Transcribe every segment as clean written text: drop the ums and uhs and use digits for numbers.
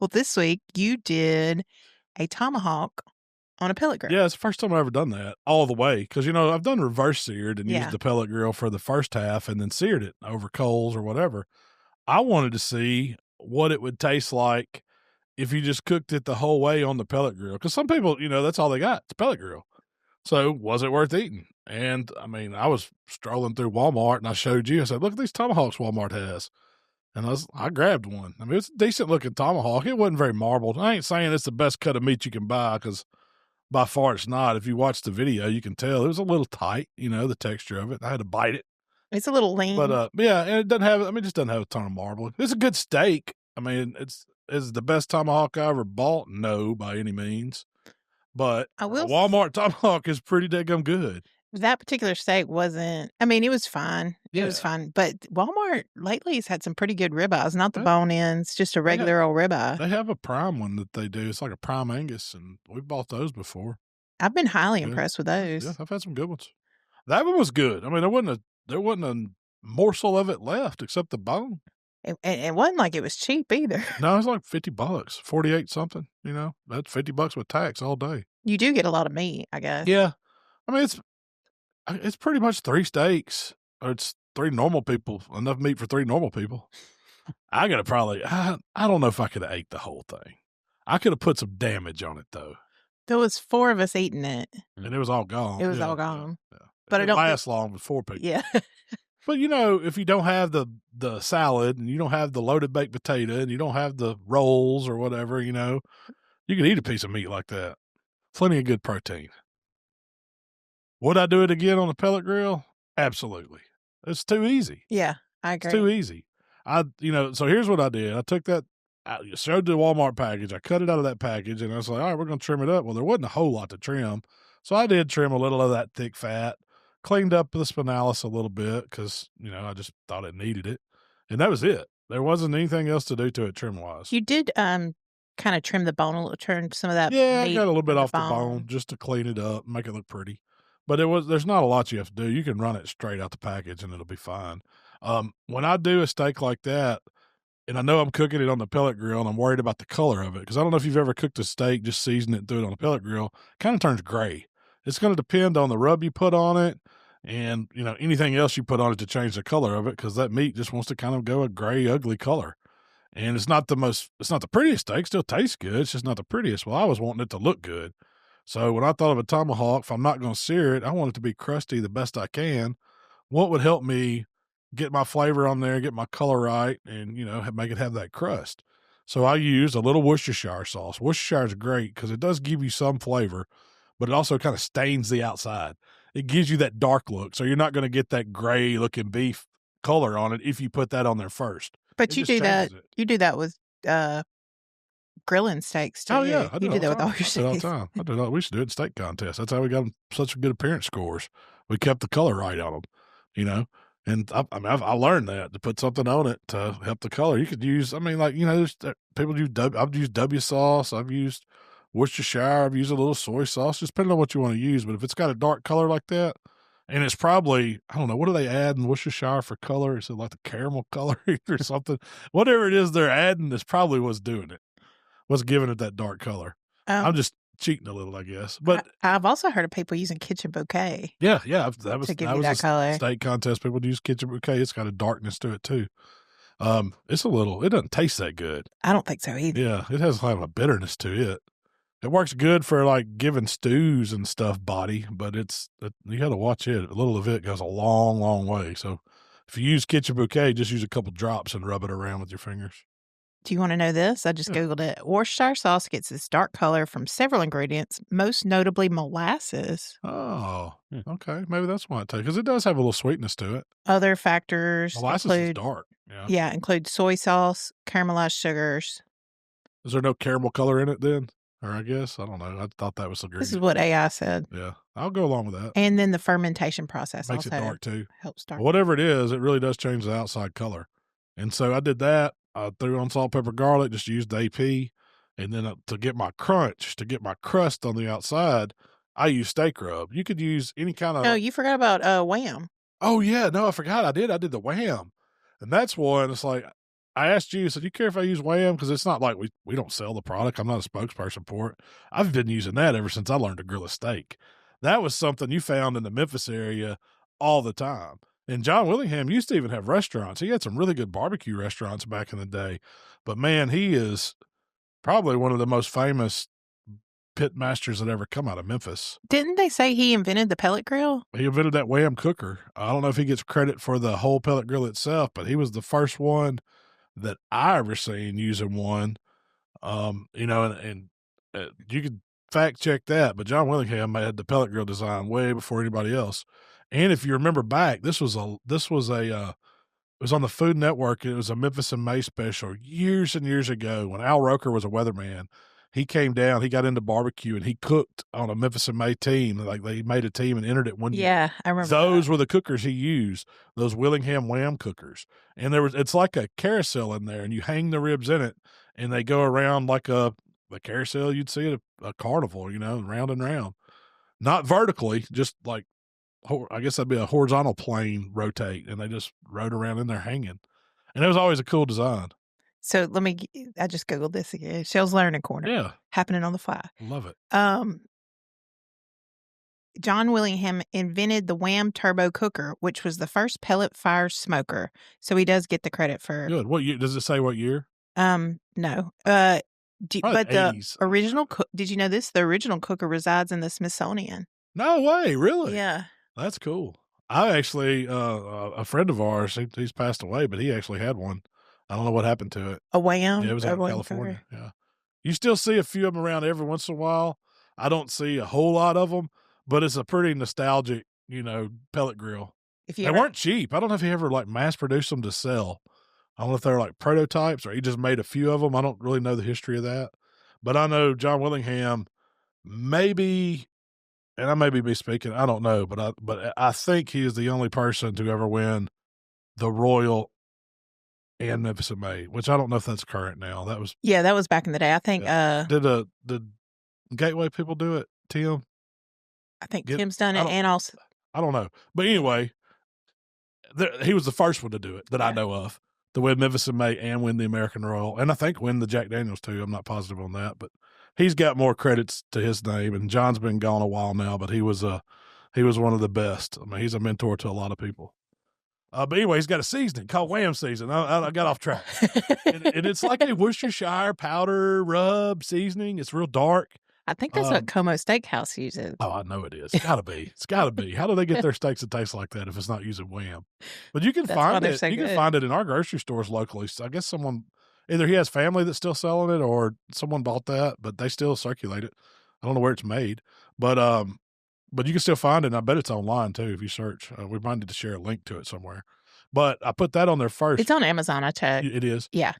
Well, this week you did a tomahawk on a pellet grill. Yeah, it's the first time I've ever done that all the way. Because, I've done reverse seared and used the pellet grill for the first half and then seared it over coals or whatever. I wanted to see what it would taste like if you just cooked it the whole way on the pellet grill. Because some people, that's all they got. It's a pellet grill. So was it worth eating? And, I was strolling through Walmart and I showed you. I said, look at these tomahawks Walmart has. And I grabbed one. It's a decent-looking tomahawk. It wasn't very marbled. I ain't saying it's the best cut of meat you can buy because by far it's not. If you watch the video, you can tell it was a little tight, the texture of it. I had to bite it. It's a little lean. But, yeah, and it doesn't have, it just doesn't have a ton of marbling. It's a good steak. Is the best tomahawk I ever bought? No, by any means. But a Walmart tomahawk is pretty daggum good. That particular steak wasn't, it was fine. Yeah. It was fine. But Walmart lately has had some pretty good ribeyes, not the bone ends, just a regular old ribeye. They have a prime one that they do. It's like a prime Angus, and we've bought those before. I've been highly impressed with those. Yeah, I've had some good ones. That one was good. There wasn't a morsel of it left except the bone. It wasn't like it was cheap either. No, it was like $50, 48 something. That's $50 with tax all day. You do get a lot of meat, I guess. Yeah, it's pretty much 3 steaks. Or it's 3 normal people. Enough meat for 3 normal people. I gotta probably. I don't know if I could have ate the whole thing. I could have put some damage on it though. There was 4 of us eating it, and it was all gone. It was all gone. Yeah. But it don't last long with 4 people. Yeah. But if you don't have the salad and you don't have the loaded baked potato and you don't have the rolls or whatever, you can eat a piece of meat like that. Plenty of good protein. Would I do it again on the pellet grill? Absolutely. It's too easy. Yeah, I agree. It's too easy. So here's what I did. I took that, I showed the Walmart package. I cut it out of that package and I was like, all right, we're going to trim it up. Well, there wasn't a whole lot to trim. So I did trim a little of that thick fat, cleaned up the spinalis a little bit because, I just thought it needed it. And that was it. There wasn't anything else to do to it trim-wise. You did kind of trim the bone a little, turn some of that Yeah, meat I got a little bit off the bone bone just to clean it up, make it look pretty. But there's not a lot you have to do. You can run it straight out the package and it'll be fine. When I do a steak like that, and I know I'm cooking it on the pellet grill and I'm worried about the color of it, because I don't know if you've ever cooked a steak, just season it and throw it on a pellet grill, it kind of turns gray. It's going to depend on the rub you put on it and, anything else you put on it to change the color of it, because that meat just wants to kind of go a gray, ugly color. And it's not the prettiest steak, still tastes good. It's just not the prettiest. Well, I was wanting it to look good. So when I thought of a tomahawk, if I'm not going to sear it, I want it to be crusty the best I can. What would help me get my flavor on there, get my color right, and, make it have that crust? So I used a little Worcestershire sauce. Worcestershire is great because it does give you some flavor, but it also kind of stains the outside. It gives you that dark look. So you're not going to get that gray looking beef color on it if you put that on there first. But you do that. You do that with grilling steaks too. Oh yeah, you do that with all your steaks. All the time. I do that. We used to do it in steak contests. That's how we got such good appearance scores. We kept the color right on them, And I learned that to put something on it to help the color. You could use, there's people use. I've used W sauce. I've used Worcestershire. I've used a little soy sauce, just depending on what you want to use. But if it's got a dark color like that, and it's probably, I don't know, what do they add in Worcestershire for color? Is it like the caramel color or something? Whatever it is they're adding is probably what's doing it. What's giving it that dark color. I'm just cheating a little, I guess. But I've also heard of people using kitchen bouquet. Yeah. That was that color. Steak contest. People use kitchen bouquet. It's got a darkness to it too. It doesn't taste that good. I don't think so either. Yeah, it has kind of a bitterness to it. It works good for like giving stews and stuff body, but you got to watch it. A little of it goes a long, long way. So if you use kitchen bouquet, just use a couple drops and rub it around with your fingers. Do you want to know this? I just Googled it. Worcestershire sauce gets this dark color from several ingredients, most notably molasses. Oh, okay. Maybe that's why it takes, because it does have a little sweetness to it. Other factors molasses is dark. Yeah, include soy sauce, caramelized sugars. Is there no caramel color in it then? Or I guess, I don't know. I thought that was the This is what AI said. Yeah, I'll go along with that. And then the fermentation process makes also it dark too. Helps dark. Whatever it is, it really does change the outside color. And so I did that. I threw on salt, pepper, garlic, just used AP. And then to get my crunch, to get my crust on the outside, I used steak rub. You could use any kind of... No, you forgot about Wham. Oh, yeah. No, I forgot. I did the Wham. And that's one, it's like, I asked you, so do you care if I use Wham? Because it's not like we don't sell the product. I'm not a spokesperson for it. I've been using that ever since I learned to grill a steak. That was something you found in the Memphis area all the time. And John Willingham used to even have restaurants. He had some really good barbecue restaurants back in the day. But man, he is probably one of the most famous pit masters that ever come out of Memphis. Didn't they say he invented the pellet grill? He invented that Wham cooker. I don't know if he gets credit for the whole pellet grill itself, but he was the first one that I ever seen using one. You know, and you could fact check that, but John Willingham had the pellet grill design way before anybody else. And if you remember back, it was on the Food Network. It was a Memphis in May special years and years ago when Al Roker was a weatherman. He came down, he got into barbecue, and he cooked on a Memphis in May team. Like they made a team and entered it one year. Yeah, I remember Those that. were the cookers he used, those Willingham Wham cookers. And it's like a carousel in there, and you hang the ribs in it, and they go around like the carousel you'd see at a carnival, you know, round and round. Not vertically, just like, I guess that'd be a horizontal plane rotate, and they just rode around in there hanging. And it was always a cool design. So I just Googled this again. Shell's Learning Corner. Yeah. Happening on the fly. Love it. John Willingham invented the Wham turbo cooker, which was the first pellet fire smoker. So he does get the credit for. Good. What year? Does it say what year? No. But the 80s. original, did you know this? The original cooker resides in the Smithsonian. No way. Really? Yeah. That's cool. I actually, a friend of ours, he's passed away, but he actually had one. I don't know what happened to it. A Wham? Yeah, it was out in California. Cooker. Yeah. You still see a few of them around every once in a while. I don't see a whole lot of them, but it's a pretty nostalgic, you know, pellet grill. They weren't cheap. I don't know if he ever like mass produced them to sell. I don't know if they're like prototypes or he just made a few of them. I don't really know the history of that, but I know John Willingham maybe, and I may be speaking, I don't know, but I think he is the only person to ever win the Royal and Memphis in May, which I don't know if that's current now. That was back in the day. I think. Yeah. Did Gateway people do it, Tim? I think Tim's done it, and also I don't know, but anyway, he was the first one to do it that I know of, to win Memphis in May and win the American Royal, and I think win the Jack Daniels too. I'm not positive on that, but he's got more credits to his name. And John's been gone a while now, but he was one of the best. I mean, he's a mentor to a lot of people. But anyway, he's got a seasoning called Wham seasoning. I got off track. and it's like a Worcestershire powder rub seasoning. It's real dark. I think that's what Como Steakhouse uses. Oh, I know it is. It's got to be. It's got to be. How do they get their steaks to taste like that if it's not using Wham? But you can find it. You can find it in our grocery stores locally. So I guess someone, either he has family that's still selling it or someone bought that, but they still circulate it. I don't know where it's made, but you can still find it, and I bet it's online, too, if you search. We might need to share a link to it somewhere. But I put that on there first. It's on Amazon, I checked. It is? Yeah.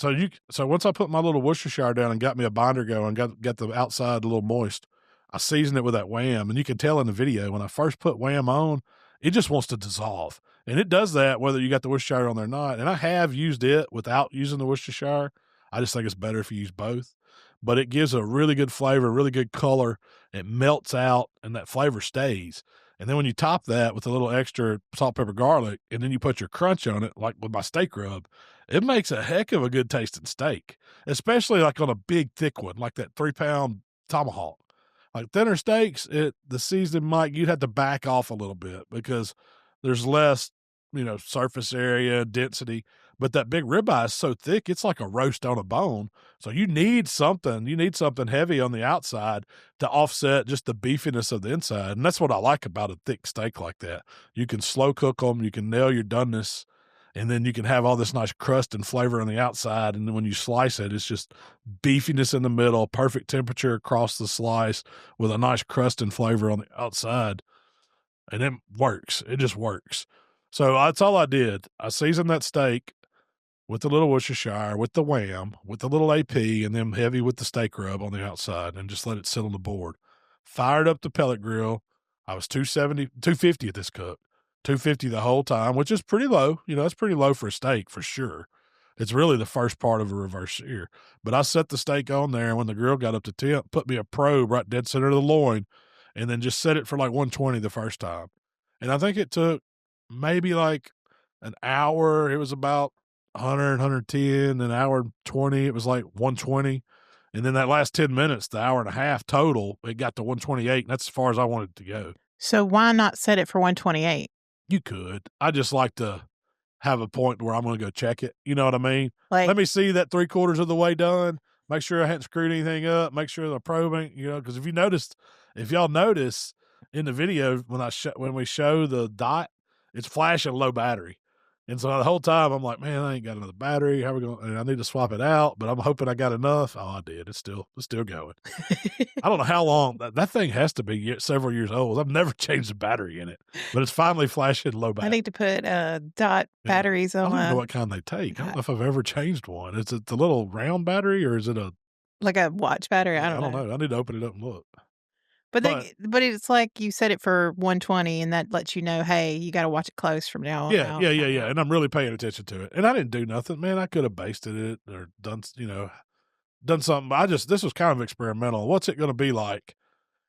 So once I put my little Worcestershire down and got me a binder going, got the outside a little moist, I seasoned it with that Wham. And you can tell in the video, when I first put Wham on, it just wants to dissolve. And it does that whether you got the Worcestershire on there or not. And I have used it without using the Worcestershire. I just think it's better if you use both. But it gives a really good flavor, really good color. It melts out, and that flavor stays. And then when you top that with a little extra salt, pepper, garlic, and then you put your crunch on it, like with my steak rub, it makes a heck of a good tasting steak, especially like on a big, thick one, like that 3-pound Tomahawk. Like thinner steaks, the seasoning you'd have to back off a little bit because there's less, surface area, density. But that big ribeye is so thick, it's like a roast on a bone. So you need something heavy on the outside to offset just the beefiness of the inside. And that's what I like about a thick steak like that. You can slow cook them, you can nail your doneness, and then you can have all this nice crust and flavor on the outside. And then when you slice it, it's just beefiness in the middle, perfect temperature across the slice with a nice crust and flavor on the outside. And it works. It just works. So that's all I did. I seasoned that steak with the little Worcestershire, with the Wham, with the little AP, and then heavy with the steak rub on the outside, and just let it sit on the board. Fired up the pellet grill. I was 250 at this cook. 250 the whole time, which is pretty low. It's pretty low for a steak for sure. It's really the first part of a reverse sear. But I set the steak on there, and when the grill got up to temp, put me a probe right dead center of the loin, and then just set it for like 120 the first time. And I think it took maybe like an hour. It was about 100, 110, then an hour and 20, it was like 120. And then that last 10 minutes, the hour and a half total, it got to 128, and that's as far as I wanted to go. So why not set it for 128? You could. I just like to have a point where I'm going to go check it. You know what I mean? Like, Let me see that 3/4 of the way done. Make sure I hadn't screwed anything up. Make sure the probe ain't, because if y'all notice in the video when we show the dot, it's flashing low battery. And so the whole time I'm like, man, I ain't got another battery. How we going? And I need to swap it out, but I'm hoping I got enough. Oh, I did. It's still going. I don't know how long that thing has to be several years old. I've never changed the battery in it, but it's finally flashing low battery. I need to put dot batteries on. I don't even know what kind they take. I don't know if I've ever changed one. Is it the little round battery or is it like a watch battery? I don't know. I need to open it up and look. But it's like you set it for 120, and that lets you know, hey, you got to watch it close from now on. Yeah. And I'm really paying attention to it. And I didn't do nothing, man. I could have basted it or done something. But this was kind of experimental. What's it going to be like?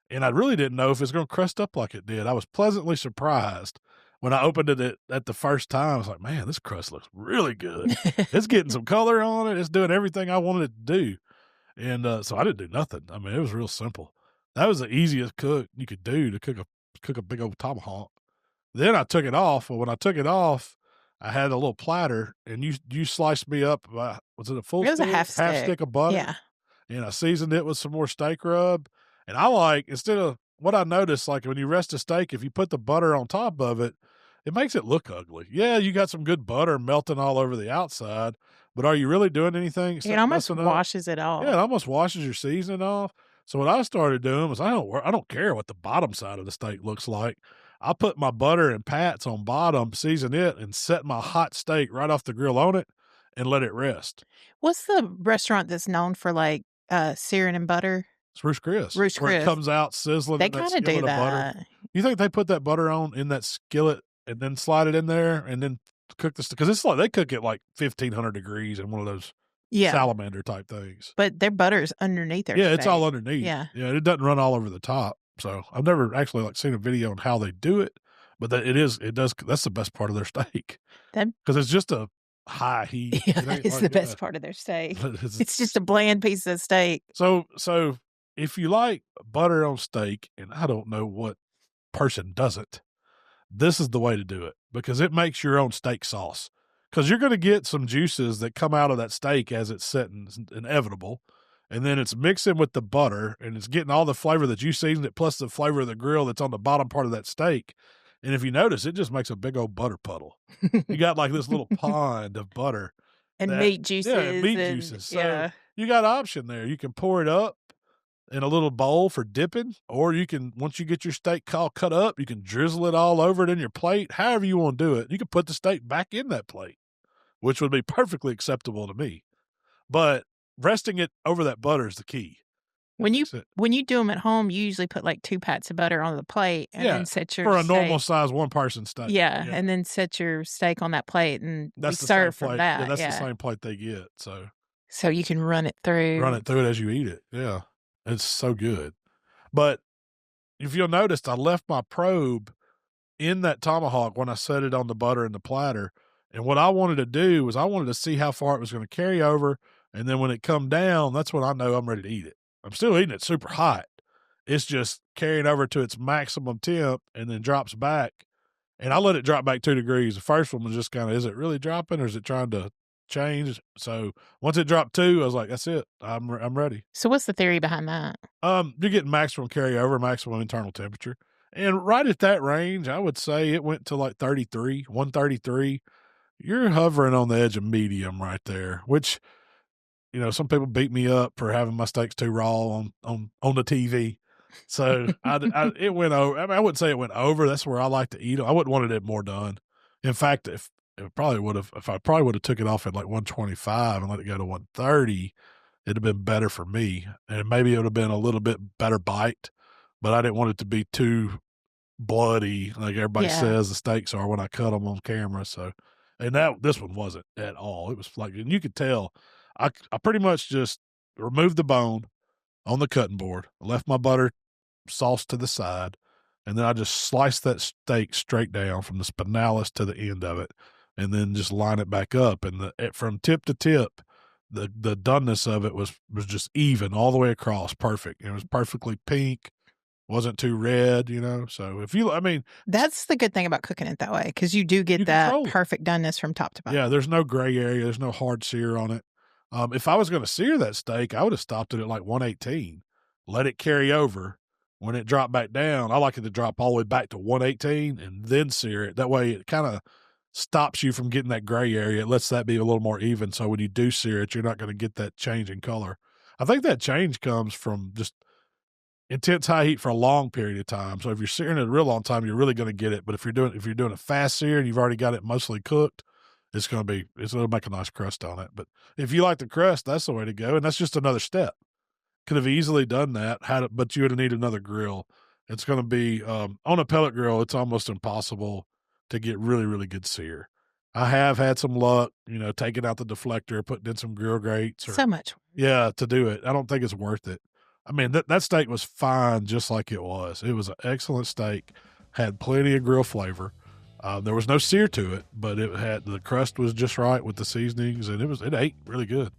And I really didn't know if it's going to crust up like it did. I was pleasantly surprised when I opened it at the first time. I was like, man, this crust looks really good. It's getting some color on it. It's doing everything I wanted it to do. And so I didn't do nothing. I mean, it was real simple. That was the easiest cook you could do to cook a big old tomahawk. Then I took it off. Well, when I took it off, I had a little platter, and you sliced me up. Was it a full? It was stick? A half stick of butter. Yeah. And I seasoned it with some more steak rub. And I like, instead of what I noticed, like when you rest a steak, if you put the butter on top of it, it makes it look ugly. Yeah, you got some good butter melting all over the outside, but are you really doing anything? It almost washes it off. Yeah, it almost washes your seasoning off. So what I started doing was I don't care what the bottom side of the steak looks like. I put my butter and pats on bottom, season it, and set my hot steak right off the grill on it and let it rest. What's the restaurant that's known for like searing in butter? It's Roost Chris. Roost Chris. Where it comes out sizzling. They kind of do that. Butter. You think they put that butter on in that skillet and then slide it in there and then cook this? Because it's like they cook it like 1,500 degrees in one of those salamander type things. But their butter's underneath their steak. It's all underneath. Yeah, it doesn't run all over the top. So I've never actually seen a video on how they do it, but it does. That's the best part of their steak because it's just a high heat. Yeah, that is the best part of their steak. It's just a bland piece of steak. So if you like butter on steak, and I don't know what person doesn't, this is the way to do it because it makes your own steak sauce. Because you're going to get some juices that come out of that steak as it's setting, it's inevitable. And then it's mixing with the butter, and it's getting all the flavor that you seasoned it, plus the flavor of the grill that's on the bottom part of that steak. And if you notice, it just makes a big old butter puddle. You got like this little pond of butter. And meat juices. Yeah, meat juices. So you got an option there. You can pour it up in a little bowl for dipping, or you can, once you get your steak all cut up, you can drizzle it all over it in your plate. However you want to do it. You can put the steak back in that plate, which would be perfectly acceptable to me. But resting it over that butter is the key. When you do them at home, you usually put like 2 pats of butter on the plate and then set your for a normal size one-person steak. Yeah, and then set your steak on that plate and serve from that. Yeah, that's the same plate they get. So you can run it through. Run it through it as you eat it. Yeah, it's so good. But if you'll notice, I left my probe in that tomahawk when I set it on the butter in the platter. And what I wanted to do was I wanted to see how far it was going to carry over. And then when it come down, that's when I know I'm ready to eat it. I'm still eating it super hot. It's just carrying over to its maximum temp and then drops back. And I let it drop back 2 degrees. The first one was just kind of, is it really dropping or is it trying to change? So once it dropped 2, I was like, that's it. I'm ready. So what's the theory behind that? You're getting maximum carryover, maximum internal temperature. And right at that range, I would say it went to like 133. You're hovering on the edge of medium right there, which, some people beat me up for having my steaks too raw on the TV. So it went over. I mean, I wouldn't say it went over. That's where I like to eat them. I wouldn't wanted it more done. In fact, if I probably would have took it off at like 125 and let it go to 130, it'd have been better for me. And maybe it would have been a little bit better bite, but I didn't want it to be too bloody like everybody says the steaks are when I cut them on camera. So, and this one wasn't at all. It was like, and you could tell, I pretty much just removed the bone on the cutting board, left my butter sauce to the side, and then I just sliced that steak straight down from the spinalis to the end of it and then just line it back up. And from tip to tip, the doneness of it was just even all the way across, perfect. It was perfectly pink, wasn't too red, So that's the good thing about cooking it that way, because you do get that perfect doneness from top to bottom. Yeah, there's no gray area, there's no hard sear on it. If I was going to sear that steak, I would have stopped it at like 118, let it carry over. When it dropped back down, I like it to drop all the way back to 118 and then sear it. That way, it kind of stops you from getting that gray area. It lets that be a little more even. So when you do sear it, you're not going to get that change in color. I think that change comes from just intense high heat for a long period of time. So if you're searing it a real long time, you're really going to get it. But if you're doing a fast sear and you've already got it mostly cooked, it'll make a nice crust on it. But if you like the crust, that's the way to go. And that's just another step. Could have easily done that, but you would need another grill. It's going to be on a pellet grill. It's almost impossible to get really, really good sear. I have had some luck, taking out the deflector, putting in some grill grates, so much. Yeah, to do it. I don't think it's worth it. I mean, that steak was fine, just like it was. It was an excellent steak, had plenty of grill flavor. There was no sear to it, but the crust was just right with the seasonings, and it ate really good.